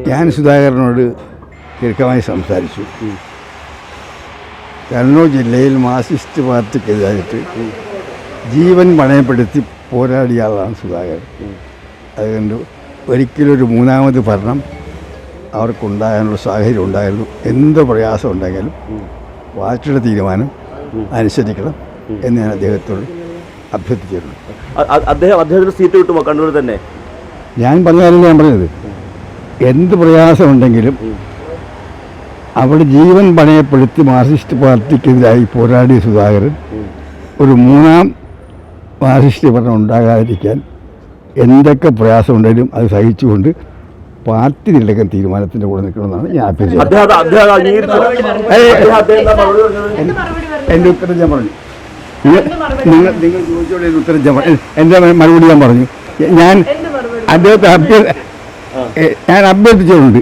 ഞാൻ സുധാകരനോട് ദീർഘമായി സംസാരിച്ചു. കണ്ണൂർ ജില്ലയിൽ മാർക്സിസ്റ്റ് പാർട്ടിക്കെതിരായിട്ട് ജീവൻ പണയപ്പെടുത്തി പോരാടിയ ആളാണ് സുധാകരൻ. അതുകൊണ്ട് ഒരിക്കലൊരു മൂന്നാമത് ഭരണം അവർക്കുണ്ടാകാനുള്ള സാഹചര്യം ഉണ്ടായിരുന്നു. എന്ത് പ്രയാസം ഉണ്ടെങ്കിലും പാർട്ടിയുടെ തീരുമാനം അനുസരിക്കണം എന്ന് ഞാൻ അദ്ദേഹത്തോട് അഭ്യർത്ഥിച്ചിട്ടുണ്ട്. അദ്ദേഹത്തിന് സീറ്റ് കിട്ടുമോ കണ്ണൂർ തന്നെ? ഞാൻ പറഞ്ഞാലല്ലേ ഞാൻ പറഞ്ഞത്, എന്ത് പ്രയാസമുണ്ടെങ്കിലും അവിടെ ജീവൻ പണയപ്പെടുത്തി മാർക്സിസ്റ്റ് പാർട്ടിക്കെതിരായി പോരാടിയ സുധാകരൻ ഒരു മൂന്നാം മാർക്സിസ്റ്റ് ഭരണം ഉണ്ടാകാതിരിക്കാൻ എന്തൊക്കെ പ്രയാസമുണ്ടെങ്കിലും അത് സഹിച്ചുകൊണ്ട് പാർട്ടി നിലനിൽക്കുന്ന തീരുമാനത്തിൻ്റെ കൂടെ നിൽക്കണമെന്നാണ് ഞാൻ അഭ്യർത്ഥിച്ചത്. എൻ്റെ ഉത്തരം ഞാൻ പറഞ്ഞു. നിങ്ങൾ ചോദിച്ചോടെ ഉത്തരം എൻ്റെ മറുപടി ഞാൻ പറഞ്ഞു. ഞാൻ അദ്ദേഹത്തെ അഭ്യർത്ഥിച്ചിട്ടുണ്ട്.